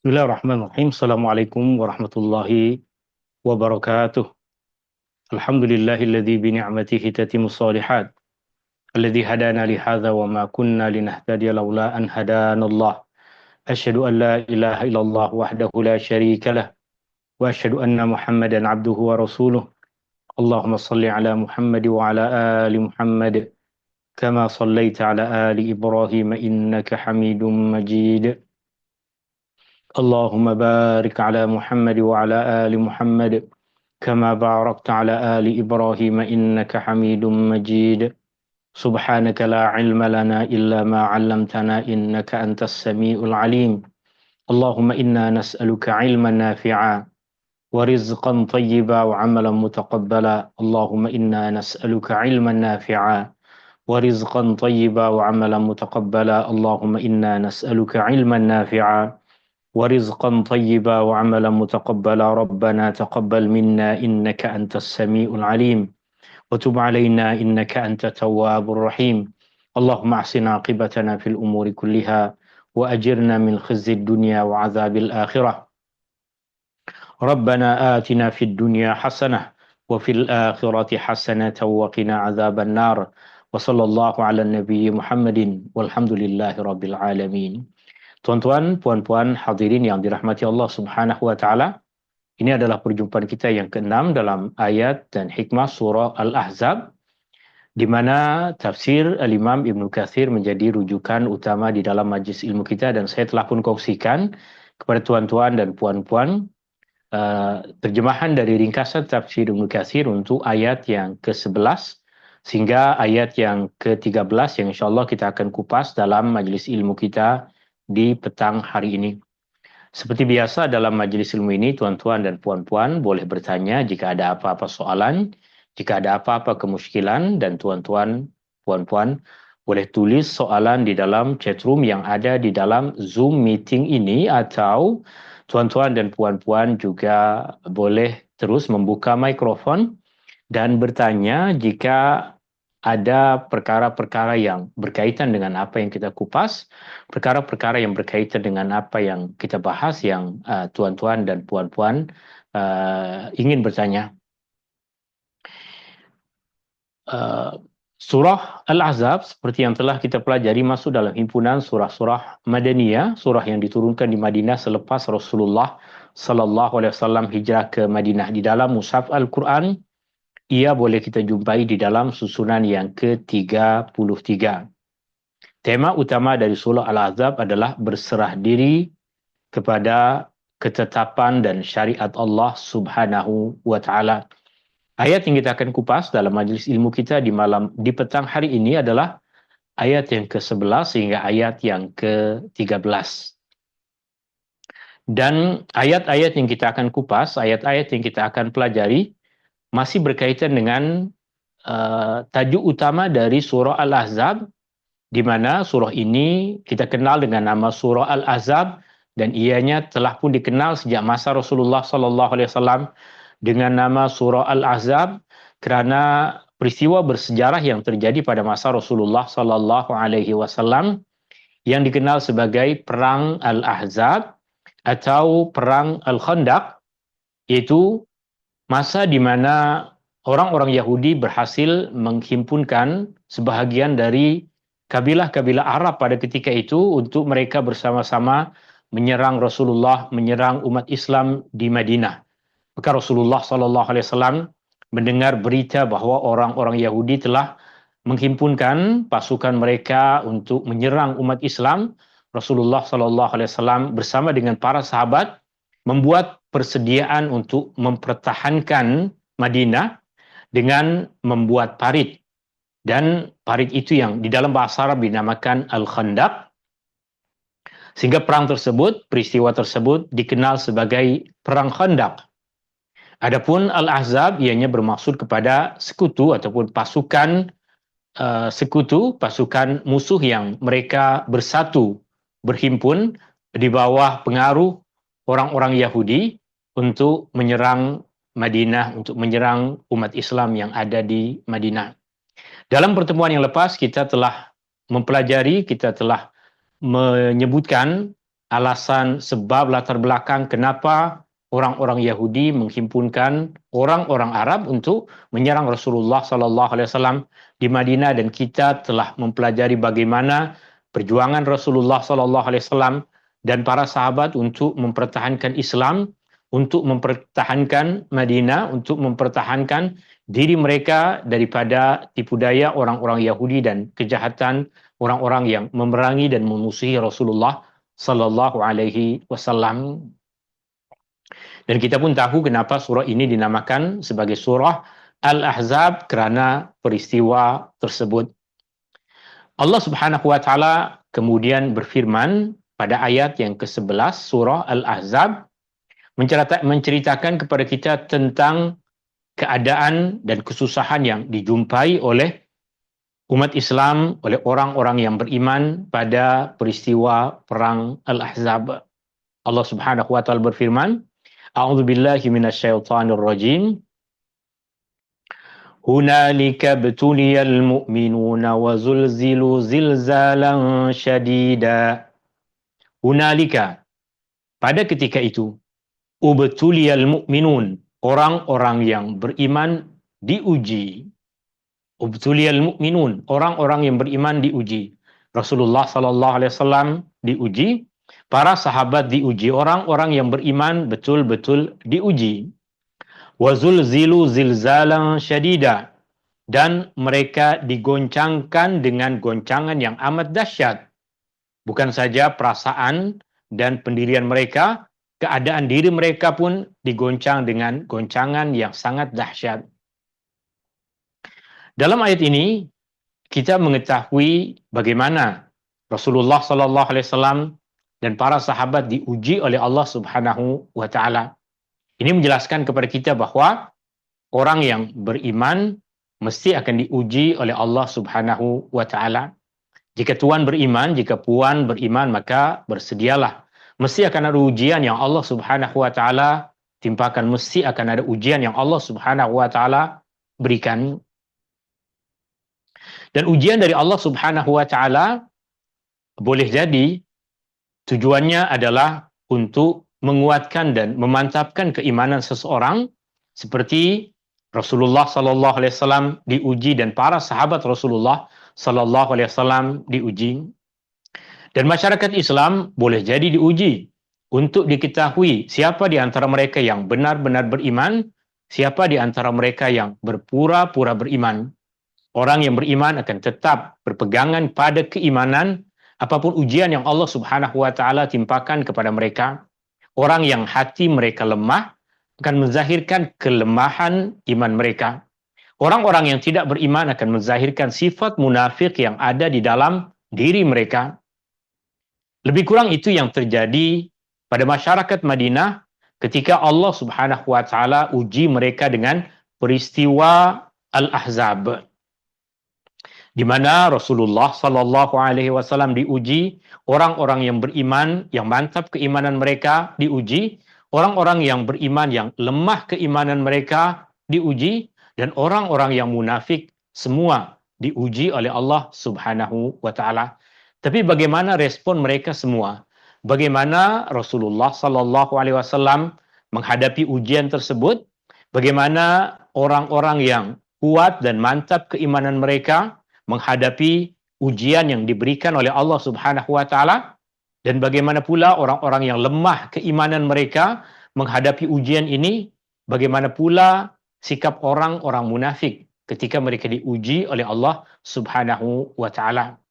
Bismillahirrahmanirrahim. Assalamualaikum warahmatullahi wabarakatuh. Alhamdulillahilladzi bi ni'matihi tatimmu shalihat. Alladzi hadana li hadza wa ma kunna linahtadiya laula an hadanallah. Asyhadu an la ilaha illallah wahdahu la syarika lah wa asyhadu anna Muhammadan abduhu wa rasuluh. Allahumma shalli ala Muhammad wa ala ali Muhammad kama shallaita ala ali Ibrahim innaka Hamidum Majid. اللهم بارك على محمد وعلى آل محمد كما باركت على آل إبراهيم إنك حميد مجيد. سبحانك لا علم لنا إلا ما علمتنا إنك أنت السميع العليم. اللهم إنا نسألك علما نافعا ورزقا طيبا وعملا متقبلا. اللهم إنا نسألك علما نافعا ورزقا طيبا وعملا متقبلا. اللهم إنا نسألك علما نافعا ورزقا طيبا وعملا متقبلا. ربنا تقبل منا إنك أنت السميع العليم وتب علينا إنك أنت التواب الرحيم. اللهم أحسن عاقبتنا في الأمور كلها وأجرنا من خزي الدنيا وعذاب الآخرة. ربنا آتنا في الدنيا حسنة وفي الآخرة حسنة وقنا عذاب النار. وصلى الله على النبي محمد والحمد لله رب العالمين. Tuan-tuan, puan-puan, hadirin yang dirahmati Allah Subhanahu wa taala, ini adalah perjumpaan kita yang ke-6 dalam ayat dan hikmah surah Al-Ahzab, di mana tafsir Al-Imam Ibnu Katsir menjadi rujukan utama di dalam majlis ilmu kita, dan saya telah pun kongsikan kepada tuan-tuan dan puan-puan terjemahan dari ringkasan tafsir Ibnu Katsir untuk ayat yang ke-11 sehingga ayat yang ke-13 yang insyaAllah kita akan kupas dalam majlis ilmu kita di petang hari ini. Seperti biasa dalam majelis ilmu ini, tuan-tuan dan puan-puan boleh bertanya jika ada apa-apa soalan, jika ada apa-apa kemusykilan, dan tuan-tuan, puan-puan boleh tulis soalan di dalam chatroom yang ada di dalam Zoom meeting ini, atau tuan-tuan dan puan-puan juga boleh terus membuka mikrofon dan bertanya jika ada perkara-perkara yang berkaitan dengan apa yang kita kupas, perkara-perkara yang berkaitan dengan apa yang kita bahas yang tuan-tuan dan puan-puan ingin bertanya. Surah Al-Ahzab seperti yang telah kita pelajari masuk dalam himpunan surah-surah Madaniyah, surah yang diturunkan di Madinah selepas Rasulullah sallallahu alaihi wasallam hijrah ke Madinah. Di dalam mushaf Al-Quran ia boleh kita jumpai di dalam susunan yang ke-33. Tema utama dari surah Al-Ahzab adalah berserah diri kepada ketetapan dan syariat Allah Subhanahu wa taala. Ayat yang kita akan kupas dalam majlis ilmu kita di petang hari ini adalah ayat yang ke-11 hingga ayat yang ke-13. Dan ayat-ayat yang kita akan kupas, ayat-ayat yang kita akan pelajari masih berkaitan dengan tajuk utama dari surah Al-Ahzab, di mana surah ini kita kenal dengan nama surah Al-Ahzab, dan ianya telah pun dikenal sejak masa Rasulullah sallallahu alaihi wasallam dengan nama surah Al-Ahzab kerana peristiwa bersejarah yang terjadi pada masa Rasulullah sallallahu alaihi wasallam yang dikenal sebagai perang Al-Ahzab atau perang Al-Khandaq, iaitu masa di mana orang-orang Yahudi berhasil menghimpunkan sebahagian dari kabilah-kabilah Arab pada ketika itu untuk mereka bersama-sama menyerang Rasulullah, menyerang umat Islam di Madinah. Maka Rasulullah sallallahu alaihi wasallam mendengar berita bahawa orang-orang Yahudi telah menghimpunkan pasukan mereka untuk menyerang umat Islam. Rasulullah sallallahu alaihi wasallam bersama dengan para sahabat membuat persediaan untuk mempertahankan Madinah dengan membuat parit. Dan parit itu yang di dalam bahasa Arab dinamakan Al-Khandaq. Sehingga perang tersebut, peristiwa tersebut dikenal sebagai Perang Khandaq. Adapun Al-Ahzab ianya bermaksud kepada sekutu ataupun pasukan sekutu, pasukan musuh yang mereka bersatu, berhimpun di bawah pengaruh orang-orang Yahudi untuk menyerang Madinah, untuk menyerang umat Islam yang ada di Madinah. Dalam pertemuan yang lepas kita telah mempelajari, kita telah menyebutkan alasan, sebab, latar belakang kenapa orang-orang Yahudi menghimpunkan orang-orang Arab untuk menyerang Rasulullah sallallahu alaihi wasallam di Madinah, dan kita telah mempelajari bagaimana perjuangan Rasulullah sallallahu alaihi wasallam dan para sahabat untuk mempertahankan Islam, untuk mempertahankan Madinah, untuk mempertahankan diri mereka daripada tipu daya orang-orang Yahudi dan kejahatan orang-orang yang memerangi dan memusuhi Rasulullah sallallahu alaihi wasallam. Dan kita pun tahu kenapa surah ini dinamakan sebagai surah Al-Ahzab, kerana peristiwa tersebut. Allah Subhanahu wa taala kemudian berfirman pada ayat yang ke-11 surah Al-Ahzab, menceritakan kepada kita tentang keadaan dan kesusahan yang dijumpai oleh umat Islam, oleh orang-orang yang beriman pada peristiwa perang Al-Ahzab. Allah Subhanahu wa taala berfirman, A'udzu billahi minasyaitonir rajim. Hunalika btuliyal mu'minuna wa zulzilu zilzalan syadida. Hunalika, pada ketika itu, ubtuliyal mu'minun, orang-orang yang beriman diuji. Ubtuliyal mu'minun, orang-orang yang beriman diuji. Rasulullah sallallahu alaihi wasallam diuji, para sahabat diuji, orang-orang yang beriman betul-betul diuji. Wazulzilu zilzalan syadida, dan mereka digoncangkan dengan goncangan yang amat dahsyat. Bukan saja perasaan dan pendirian mereka, keadaan diri mereka pun digoncang dengan goncangan yang sangat dahsyat. Dalam ayat ini kita mengetahui bagaimana Rasulullah sallallahu alaihi wasallam dan para sahabat diuji oleh Allah Subhanahu wa taala. Ini menjelaskan kepada kita bahwa orang yang beriman mesti akan diuji oleh Allah Subhanahu wa taala. Jika tuan beriman, jika puan beriman, maka bersedialah. Mesti akan ada ujian yang Allah Subhanahu wa taala timpakan, mesti akan ada ujian yang Allah Subhanahu wa taala berikan. Dan ujian dari Allah Subhanahu wa taala boleh jadi tujuannya adalah untuk menguatkan dan memantapkan keimanan seseorang, seperti Rasulullah sallallahu alaihi wasallam diuji dan para sahabat Rasulullah sallallahu alaihi wasallam diuji. Dan masyarakat Islam boleh jadi diuji untuk diketahui siapa di antara mereka yang benar-benar beriman, siapa di antara mereka yang berpura-pura beriman. Orang yang beriman akan tetap berpegangan pada keimanan apapun ujian yang Allah Subhanahu wa taala timpakan kepada mereka. Orang yang hati mereka lemah akan menzahirkan kelemahan iman mereka. Orang-orang yang tidak beriman akan menzahirkan sifat munafik yang ada di dalam diri mereka. Lebih kurang itu yang terjadi pada masyarakat Madinah ketika Allah Subhanahu wa taala uji mereka dengan peristiwa Al-Ahzab, di mana Rasulullah sallallahu alaihi wasallam diuji, orang-orang yang beriman yang mantap keimanan mereka diuji, orang-orang yang beriman yang lemah keimanan mereka diuji, dan orang-orang yang munafik semua diuji oleh Allah Subhanahu wa taala. Tapi bagaimana respon mereka semua? Bagaimana Rasulullah sallallahu alaihi wasallam menghadapi ujian tersebut? Bagaimana orang-orang yang kuat dan mantap keimanan mereka menghadapi ujian yang diberikan oleh Allah Subhanahu wa taala, dan bagaimana pula orang-orang yang lemah keimanan mereka menghadapi ujian ini, bagaimana pula sikap orang-orang munafik ketika mereka diuji oleh Allah Subhanahu wa taala.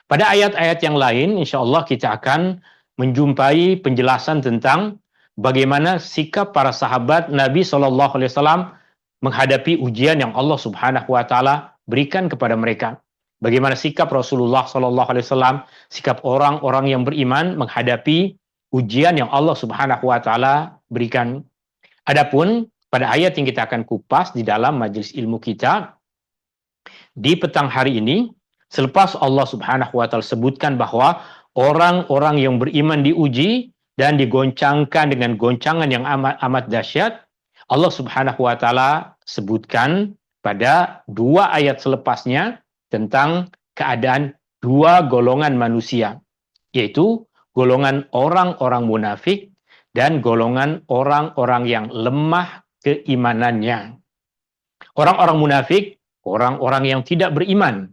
Pada ayat-ayat yang lain insyaallah kita akan menjumpai penjelasan tentang bagaimana sikap para sahabat Nabi sallallahu alaihi wasallam menghadapi ujian yang Allah Subhanahu wa taala berikan kepada mereka. Bagaimana sikap Rasulullah sallallahu alaihi wasallam, sikap orang-orang yang beriman menghadapi ujian yang Allah Subhanahu wa taala berikan. Adapun pada ayat yang kita akan kupas di dalam majelis ilmu kita di petang hari ini, selepas Allah Subhanahu wa taala sebutkan bahwa orang-orang yang beriman diuji dan digoncangkan dengan goncangan yang amat dahsyat, Allah Subhanahu wa taala sebutkan pada dua ayat selepasnya tentang keadaan dua golongan manusia, yaitu golongan orang-orang munafik dan golongan orang-orang yang lemah keimanannya. Orang-orang munafik, orang-orang yang tidak beriman,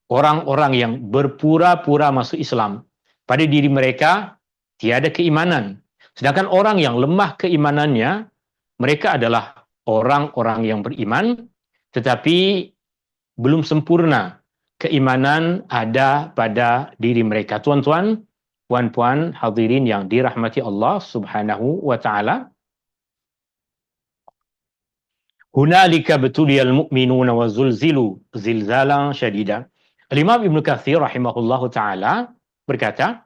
orang-orang yang berpura-pura masuk Islam. Pada diri mereka tiada keimanan. Sedangkan orang yang lemah keimanannya, mereka adalah orang-orang yang beriman, tetapi belum sempurna keimanan ada pada diri mereka. Tuan-tuan, puan-puan, hadirin yang dirahmati Allah Subhanahu wa taala. Hunalika betuliyal mu'minuna wa zulzilu zilzalan syadida. Al-Imam Ibnu Katsir rahimahullahu taala berkata,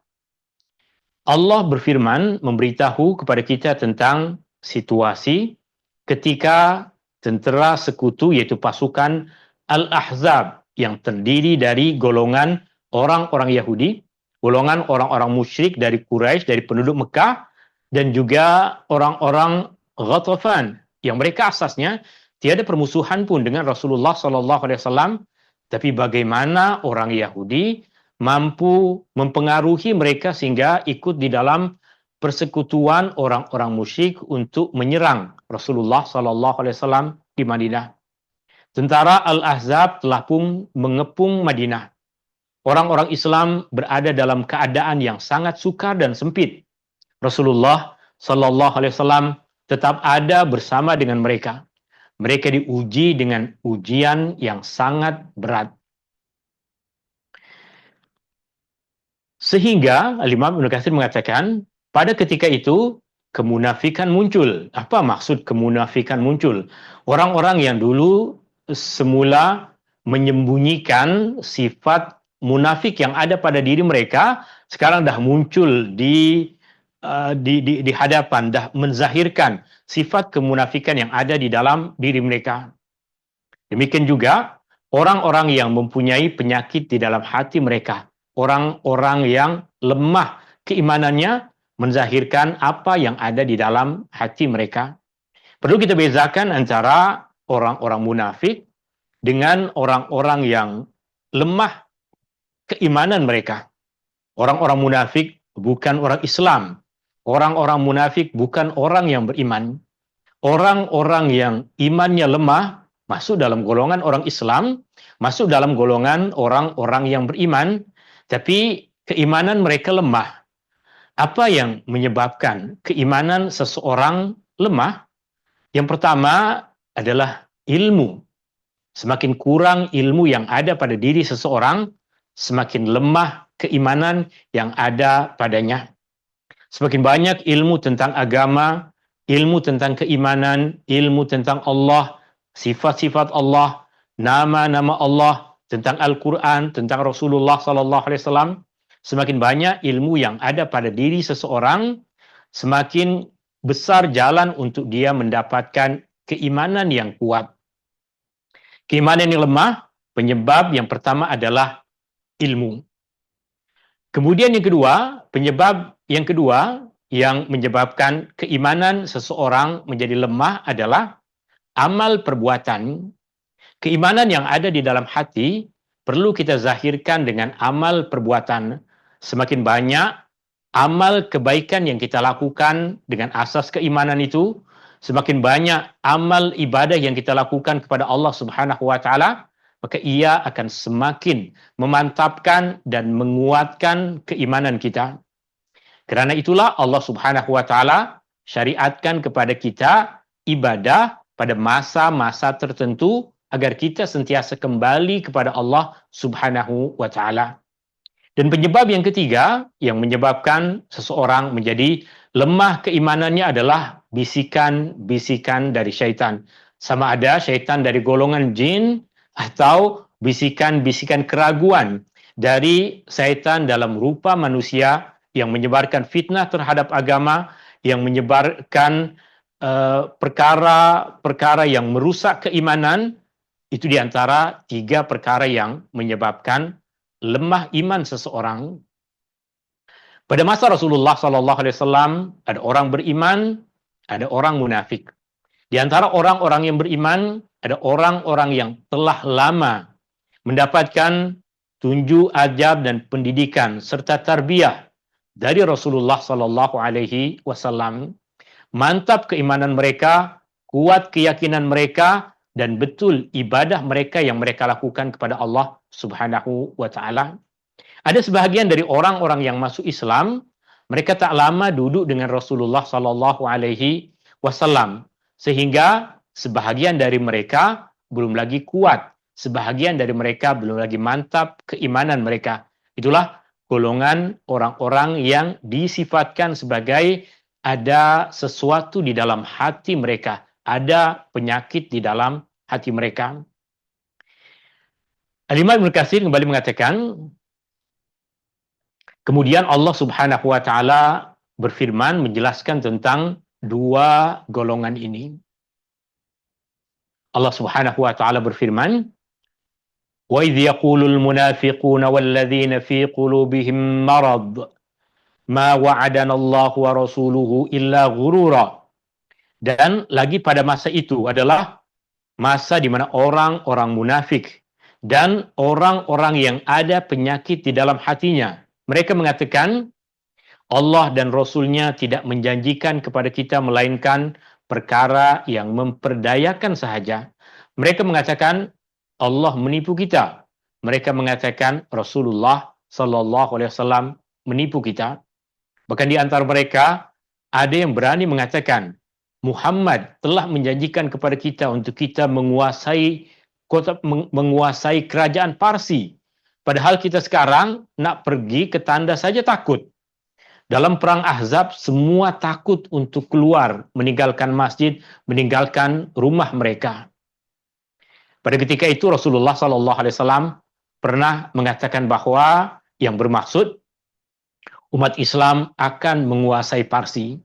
Allah berfirman memberitahu kepada kita tentang situasi ketika tentera sekutu yaitu pasukan Al-Ahzab yang terdiri dari golongan orang-orang Yahudi, golongan orang-orang musyrik dari Quraisy, dari penduduk Mekah, dan juga orang-orang Ghatafan yang mereka asasnya tiada permusuhan pun dengan Rasulullah SAW, tapi bagaimana orang Yahudi mampu mempengaruhi mereka sehingga ikut di dalam persekutuan orang-orang musyrik untuk menyerang Rasulullah SAW di Madinah. Tentara Al-Ahzab telah pun mengepung Madinah. Orang-orang Islam berada dalam keadaan yang sangat sukar dan sempit. Rasulullah SAW tetap ada bersama dengan mereka. Mereka diuji dengan ujian yang sangat berat. Sehingga Imam Ibnu Katsir mengatakan, pada ketika itu kemunafikan muncul. Apa maksud kemunafikan muncul? Orang-orang yang dulu semula menyembunyikan sifat munafik yang ada pada diri mereka, sekarang dah muncul di hadapan, dah menzahirkan sifat kemunafikan yang ada di dalam diri mereka. Demikian juga orang-orang yang mempunyai penyakit di dalam hati mereka, orang-orang yang lemah keimanannya menzahirkan apa yang ada di dalam hati mereka. Perlu kita bezakan antara orang-orang munafik dengan orang-orang yang lemah keimanan mereka. Orang-orang munafik bukan orang Islam. Orang-orang munafik bukan orang yang beriman. Orang-orang yang imannya lemah masuk dalam golongan orang Islam, masuk dalam golongan orang-orang yang beriman, tapi keimanan mereka lemah. Apa yang menyebabkan keimanan seseorang lemah? Yang pertama adalah ilmu. Semakin kurang ilmu yang ada pada diri seseorang, semakin lemah keimanan yang ada padanya. Semakin banyak ilmu tentang agama, ilmu tentang keimanan, ilmu tentang Allah, sifat-sifat Allah, nama-nama Allah, tentang Al-Quran, tentang Rasulullah SAW, semakin banyak ilmu yang ada pada diri seseorang, semakin besar jalan untuk dia mendapatkan keimanan yang kuat. Keimanan yang lemah, penyebab yang pertama adalah ilmu. Kemudian yang kedua, penyebab yang kedua yang menyebabkan keimanan seseorang menjadi lemah adalah amal perbuatan. Keimanan yang ada di dalam hati perlu kita zahirkan dengan amal perbuatan. Semakin banyak amal kebaikan yang kita lakukan dengan asas keimanan itu, semakin banyak amal ibadah yang kita lakukan kepada Allah Subhanahu wa taala, maka ia akan semakin memantapkan dan menguatkan keimanan kita. Kerana itulah Allah Subhanahu wa taala syariatkan kepada kita ibadah pada masa-masa tertentu agar kita sentiasa kembali kepada Allah Subhanahu wa taala. Dan penyebab yang ketiga yang menyebabkan seseorang menjadi lemah keimanannya adalah bisikan-bisikan dari syaitan. Sama ada syaitan dari golongan jin atau bisikan-bisikan keraguan dari syaitan dalam rupa manusia yang menyebarkan fitnah terhadap agama, yang menyebarkan perkara-perkara yang merusak keimanan. Itu di antara 3 perkara yang menyebabkan lemah iman seseorang. Pada masa Rasulullah SAW ada orang beriman, ada orang munafik. Di antara orang-orang yang beriman ada orang-orang yang telah lama mendapatkan tunjuk ajab dan pendidikan serta tarbiyah dari Rasulullah Sallallahu Alaihi Wasallam. Mantap keimanan mereka, kuat keyakinan mereka, dan betul ibadah mereka yang mereka lakukan kepada Allah Subhanahu wa Ta'ala. Ada sebahagian dari orang-orang yang masuk Islam, mereka tak lama duduk dengan Rasulullah Sallallahu Alaihi Wasallam, sehingga sebahagian dari mereka belum lagi kuat, sebahagian dari mereka belum lagi mantap keimanan mereka. Itulah golongan orang-orang yang disifatkan sebagai ada sesuatu di dalam hati mereka, ada penyakit di dalam hati mereka. Al-Imam Ibnu Katsir kembali mengatakan, kemudian Allah Subhanahu wa Ta'ala berfirman menjelaskan tentang dua golongan ini. Allah Subhanahu wa Ta'ala berfirman, وَإِذْ يَقُولُ الْمُنَافِقُونَ وَالَّذِينَ فِي قُلُوبِهِم مَّرَضٌ مَا وَعَدَنَا اللَّهُ وَرَسُولُهُ إِلَّا غُرُورًا. Dan lagi pada masa itu adalah masa di mana orang-orang munafik dan orang-orang yang ada penyakit di dalam hatinya, mereka mengatakan Allah dan Rasul-Nya tidak menjanjikan kepada kita melainkan perkara yang memperdayakan sahaja. Mereka mengatakan Allah menipu kita. Mereka mengatakan Rasulullah Sallallahu Alaihi Wasallam menipu kita. Bahkan di antara mereka ada yang berani mengatakan Muhammad telah menjanjikan kepada kita untuk kita menguasai kerajaan Parsi. Padahal kita sekarang nak pergi ke tanda saja takut. Dalam perang Ahzab semua takut untuk keluar, meninggalkan masjid, meninggalkan rumah mereka. Pada ketika itu Rasulullah Sallallahu Alaihi Wasallam pernah mengatakan bahwa yang bermaksud umat Islam akan menguasai Parsi.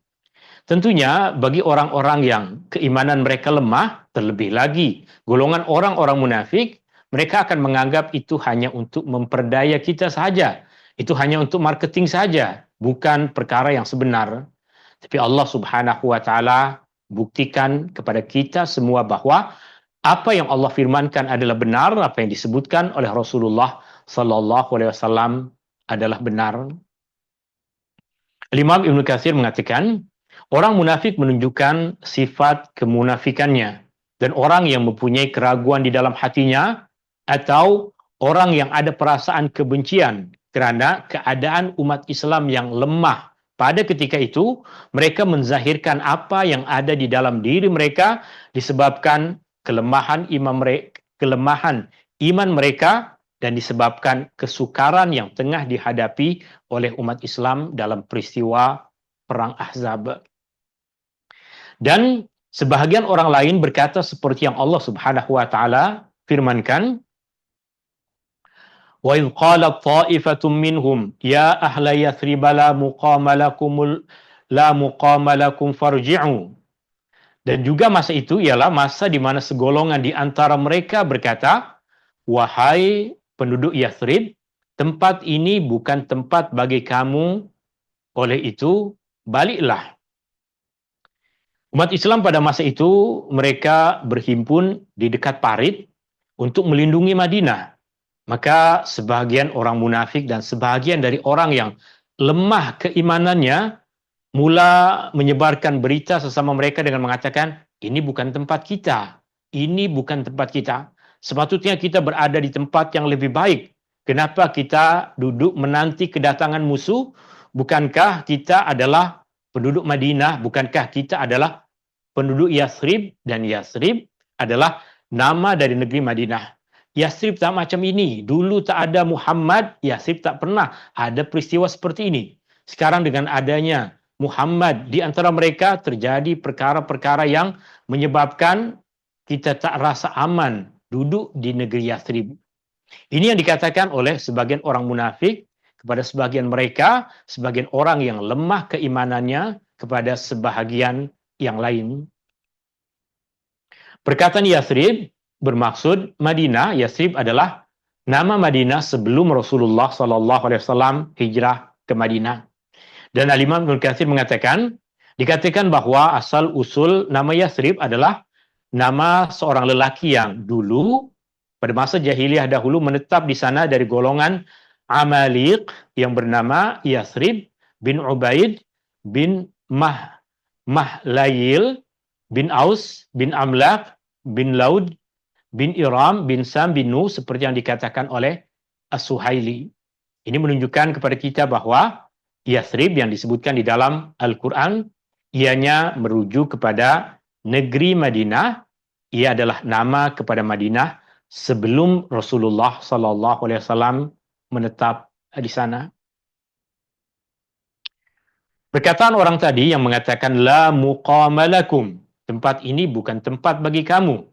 Tentunya bagi orang-orang yang keimanan mereka lemah, terlebih lagi golongan orang-orang munafik, mereka akan menganggap itu hanya untuk memperdaya kita saja. Itu hanya untuk marketing saja, bukan perkara yang sebenar. Tapi Allah Subhanahu wa Ta'ala buktikan kepada kita semua bahwa apa yang Allah firmankan adalah benar, apa yang disebutkan oleh Rasulullah Sallallahu Alaihi Wasallam adalah benar. Imam Ibnu Katsir mengatakan, orang munafik menunjukkan sifat kemunafikannya, dan orang yang mempunyai keraguan di dalam hatinya, atau orang yang ada perasaan kebencian kerana keadaan umat Islam yang lemah. Pada ketika itu, mereka menzahirkan apa yang ada di dalam diri mereka disebabkan kelemahan iman mereka dan disebabkan kesukaran yang tengah dihadapi oleh umat Islam dalam peristiwa Perang Ahzab. Dan sebahagian orang lain berkata seperti yang Allah Subhanahu wa Ta'ala firmankan, وَإِذْ قَالَتْ طَائِفَةٌ مِّنْهُمْ يَا أَهْلَ يَثْرِبَ لَا مُقَامَ لَكُمْ فَارْجِعُوا. Dan juga masa itu ialah masa di mana segolongan di antara mereka berkata, wahai penduduk Yathrib, tempat ini bukan tempat bagi kamu, oleh itu baliklah. Umat Islam pada masa itu mereka berhimpun di dekat parit untuk melindungi Madinah. Maka sebahagian orang munafik dan sebahagian dari orang yang lemah keimanannya mula menyebarkan berita sesama mereka dengan mengatakan, ini bukan tempat kita, ini bukan tempat kita. Sepatutnya kita berada di tempat yang lebih baik. Kenapa kita duduk menanti kedatangan musuh? Bukankah kita adalah penduduk Madinah? Bukankah kita adalah penduduk Yathrib? Dan Yathrib adalah nama dari negeri Madinah. Yathrib tak macam ini. Dulu tak ada Muhammad, Yathrib tak pernah ada peristiwa seperti ini. Sekarang dengan adanya Muhammad di antara mereka terjadi perkara-perkara yang menyebabkan kita tak rasa aman duduk di negeri Yathrib. Ini yang dikatakan oleh sebagian orang munafik kepada sebagian mereka, sebagian orang yang lemah keimanannya kepada sebahagian yang lain. Perkataan Yathrib bermaksud Madinah. Yathrib adalah nama Madinah sebelum Rasulullah SAW hijrah ke Madinah. Dan Al-Imam Ibnu Katsir mengatakan, dikatakan bahwa asal usul nama Yathrib adalah nama seorang lelaki yang dulu pada masa jahiliyah dahulu menetap di sana dari golongan Amaliq yang bernama Yathrib, bin Ubaid bin Mahlayil bin Aus bin Amlak bin Laud bin Iram bin Sam bin Nu, seperti yang dikatakan oleh As-Suhaili. Ini menunjukkan kepada kita bahwa Yathrib yang disebutkan di dalam Al-Quran, ianya merujuk kepada negeri Madinah. Ia adalah nama kepada Madinah sebelum Rasulullah SAW menetap di sana. Perkataan orang tadi yang mengatakan la muqama lakum, tempat ini bukan tempat bagi kamu,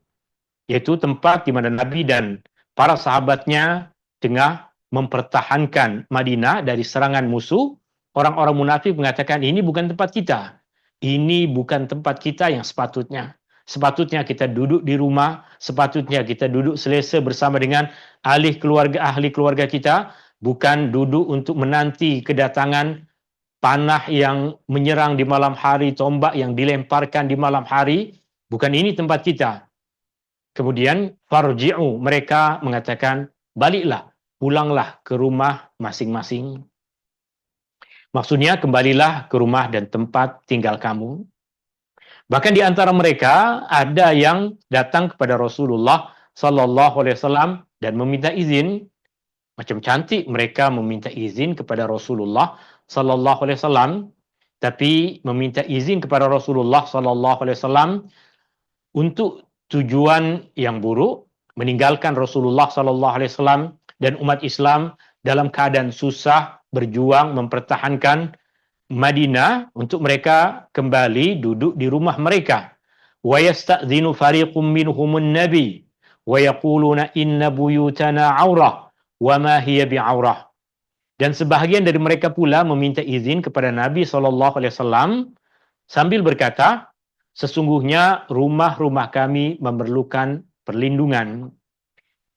yaitu tempat di mana Nabi dan para sahabatnya tengah mempertahankan Madinah dari serangan musuh. Orang-orang munafik mengatakan ini bukan tempat kita. Ini bukan tempat kita yang sepatutnya. Sepatutnya kita duduk di rumah, sepatutnya kita duduk selesa bersama dengan ahli keluarga kita, bukan duduk untuk menanti kedatangan panah yang menyerang di malam hari, tombak yang dilemparkan di malam hari. Bukan ini tempat kita. Kemudian farji'u, mereka mengatakan baliklah, pulanglah ke rumah masing-masing. Maksudnya kembalilah ke rumah dan tempat tinggal kamu. Bahkan di antara mereka ada yang datang kepada Rasulullah sallallahu alaihi wasallam dan meminta izin. Macam cantik mereka meminta izin kepada Rasulullah sallallahu alaihi wasallam, tapi meminta izin kepada Rasulullah sallallahu alaihi wasallam untuk tujuan yang buruk, meninggalkan Rasulullah sallallahu alaihi wasallam dan umat Islam dalam keadaan susah, berjuang mempertahankan Madinah untuk mereka kembali duduk di rumah mereka. Wa yasta'dhinu fariqum minhumun nabi wa yaquluna inna buyutana aurah wa ma hiya bi'aurah. Dan sebahagian dari mereka pula meminta izin kepada Nabi SAW sambil berkata, sesungguhnya rumah-rumah kami memerlukan perlindungan.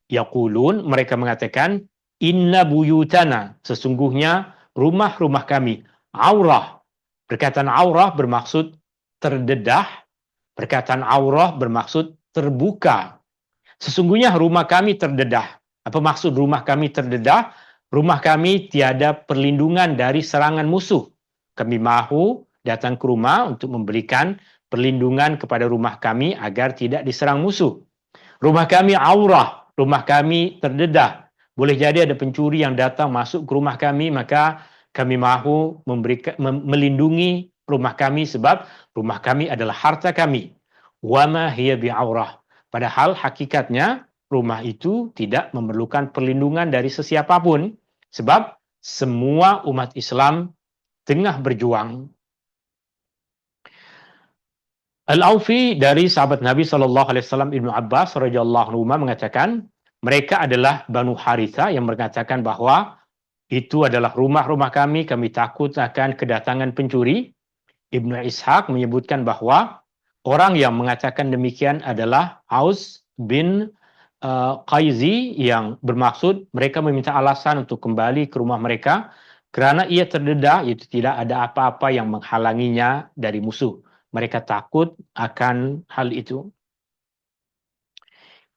Yaqulun, mereka mengatakan, inna buyutana, sesungguhnya rumah-rumah kami, aurah. Perkataan aurah bermaksud terdedah, perkataan aurah bermaksud terbuka. Sesungguhnya rumah kami terdedah. Apa maksud rumah kami terdedah? Rumah kami tiada perlindungan dari serangan musuh. Kami mahu datang ke rumah untuk memberikan perlindungan kepada rumah kami agar tidak diserang musuh. Rumah kami aurah, rumah kami terdedah. Boleh jadi ada pencuri yang datang masuk ke rumah kami, maka kami mahu melindungi rumah kami sebab rumah kami adalah harta kami. Wa ma hiya bi'aurah. Padahal hakikatnya rumah itu tidak memerlukan perlindungan dari sesiapapun sebab semua umat Islam tengah berjuang. Al-Aufi dari sahabat Nabi SAW Ibnu Abbas radhiyallahu anhu mengatakan mereka adalah Banu Haritha yang mengatakan bahwa itu adalah rumah-rumah kami takut akan kedatangan pencuri. Ibnu Ishaq menyebutkan bahwa orang yang mengatakan demikian adalah Aus bin Qaizi, yang bermaksud mereka meminta alasan untuk kembali ke rumah mereka kerana ia terdedah, itu tidak ada apa-apa yang menghalanginya dari musuh. Mereka takut akan hal itu.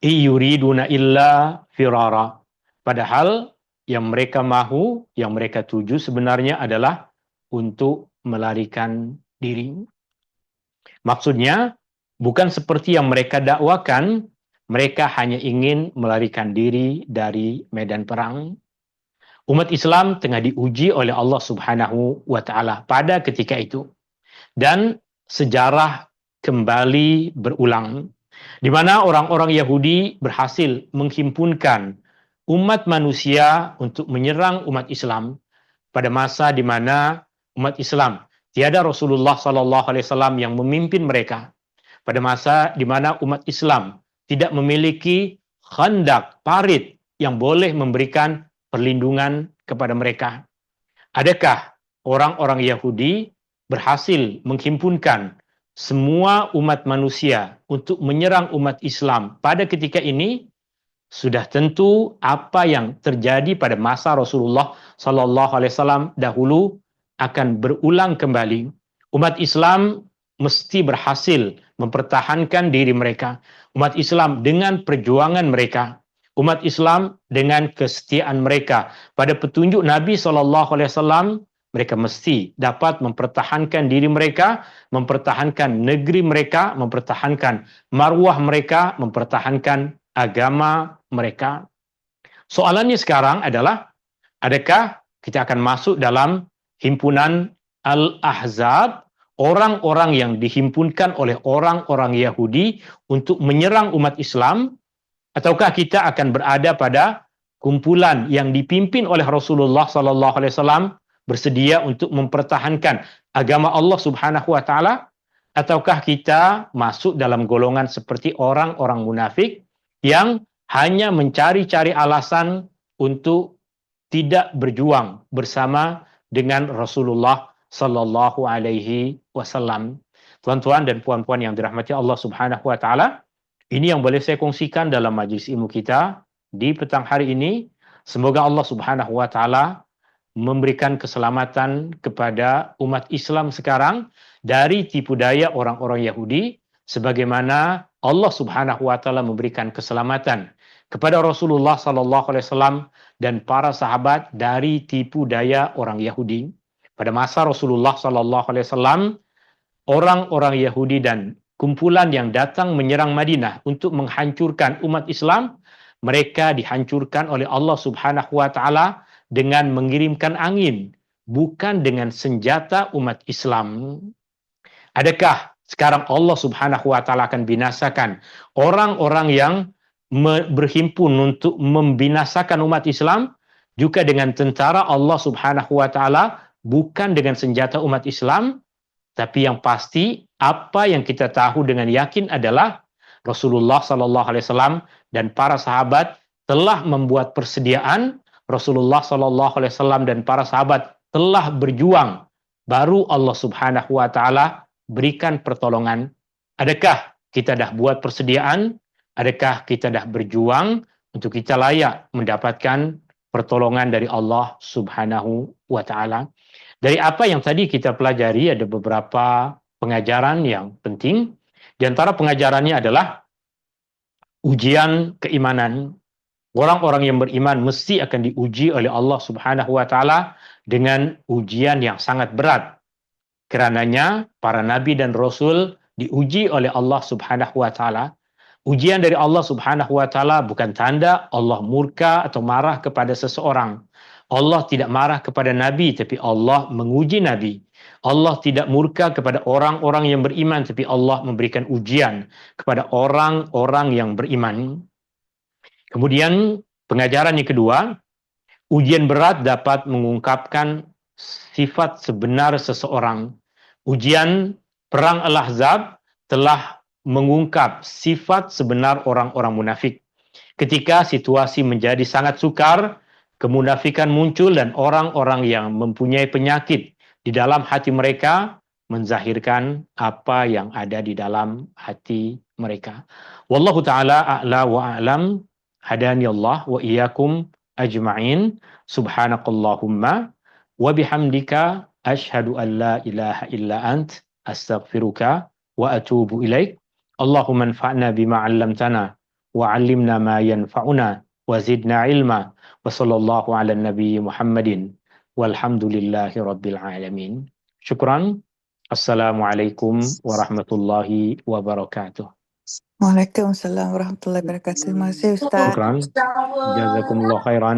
Yuriduna illa firara. Padahal yang mereka mahu, yang mereka tuju sebenarnya adalah untuk melarikan diri. Maksudnya bukan seperti yang mereka dakwakan, mereka hanya ingin melarikan diri dari medan perang. Umat Islam tengah diuji oleh Allah Subhanahu wa taala pada ketika itu. Dan sejarah kembali berulang di mana orang-orang Yahudi berhasil menghimpunkan umat manusia untuk menyerang umat Islam pada masa di mana umat Islam tiada Rasulullah SAW yang memimpin mereka, pada masa di mana umat Islam tidak memiliki khandak, parit yang boleh memberikan perlindungan kepada mereka. Adakah orang-orang Yahudi berhasil menghimpunkan semua umat manusia untuk menyerang umat Islam pada ketika ini? Sudah tentu apa yang terjadi pada masa Rasulullah SAW dahulu akan berulang kembali. Umat Islam mesti berhasil mempertahankan diri mereka. Umat Islam dengan perjuangan mereka. Umat Islam dengan kesetiaan mereka pada petunjuk Nabi SAW Mereka mesti dapat mempertahankan diri mereka, mempertahankan negeri mereka, mempertahankan marwah mereka, mempertahankan agama mereka. Soalannya sekarang adalah, adakah kita akan masuk dalam himpunan Al-Ahzab, orang-orang yang dihimpunkan oleh orang-orang Yahudi untuk menyerang umat Islam, ataukah kita akan berada pada kumpulan yang dipimpin oleh Rasulullah sallallahu alaihi wasallam bersedia untuk mempertahankan agama Allah Subhanahu wa taala, ataukah kita masuk dalam golongan seperti orang-orang munafik yang hanya mencari-cari alasan untuk tidak berjuang bersama dengan Rasulullah sallallahu alaihi wasallam. Tuan-tuan dan puan-puan yang dirahmati Allah Subhanahu wa taala, ini yang boleh saya kongsikan dalam majlis ilmu kita di petang hari ini. Semoga Allah Subhanahu wa taala memberikan keselamatan kepada umat Islam sekarang dari tipu daya orang-orang Yahudi, sebagaimana Allah Subhanahu wa taala memberikan keselamatan kepada Rasulullah sallallahu alaihi wasallam dan para sahabat dari tipu daya orang Yahudi. Pada masa Rasulullah sallallahu alaihi wasallam, orang-orang Yahudi dan kumpulan yang datang menyerang Madinah untuk menghancurkan umat Islam, mereka dihancurkan oleh Allah Subhanahu wa taala dengan mengirimkan angin, bukan dengan senjata umat Islam. Adakah sekarang Allah Subhanahu wa taala akan binasakan orang-orang yang berhimpun untuk membinasakan umat Islam juga dengan tentara Allah Subhanahu wa taala, bukan dengan senjata umat Islam? Tapi yang pasti, apa yang kita tahu dengan yakin adalah Rasulullah sallallahu alaihi wasallam dan para sahabat telah membuat persediaan. Rasulullah sallallahu alaihi wasallam dan para sahabat telah berjuang, baru Allah Subhanahu wa taala berikan pertolongan. Adakah kita dah buat persediaan? Adakah kita dah berjuang untuk kita layak mendapatkan pertolongan dari Allah Subhanahu wa taala? Dari apa yang tadi kita pelajari, ada beberapa pengajaran yang penting. Di antara pengajarannya adalah ujian keimanan. Orang-orang yang beriman mesti akan diuji oleh Allah Subhanahu wa taala dengan ujian yang sangat berat. Kerananya para nabi dan rasul diuji oleh Allah Subhanahu wa taala. Ujian dari Allah Subhanahu wa taala bukan tanda Allah murka atau marah kepada seseorang. Allah tidak marah kepada nabi, tapi Allah menguji nabi. Allah tidak murka kepada orang-orang yang beriman, tapi Allah memberikan ujian kepada orang-orang yang beriman. Kemudian pengajaran yang kedua, ujian berat dapat mengungkapkan sifat sebenar seseorang. Ujian perang Al-Ahzab telah mengungkap sifat sebenar orang-orang munafik. Ketika situasi menjadi sangat sukar, kemunafikan muncul dan orang-orang yang mempunyai penyakit di dalam hati mereka menzahirkan apa yang ada di dalam hati mereka. Wallahu ta'ala a'la wa a'lam. Hadani Allah wa iyyakum ajma'in. Subhanakallahumma wa bihamdika asyhadu an la ilaha illa ant astaghfiruka wa atubu ilaik. Allahumma anfa'na bima 'allamtana wa 'allimna ma yanfa'una wa zidna ilma wa sallallahu ala nabi Muhammadin walhamdulillahi rabbil alamin. Syukran. Assalamualaikum warahmatullahi wabarakatuh. Waalaikumsalam warahmatullahi wabarakatuh. Terima kasih Ustaz. Syukran. Jazakumullah khairan.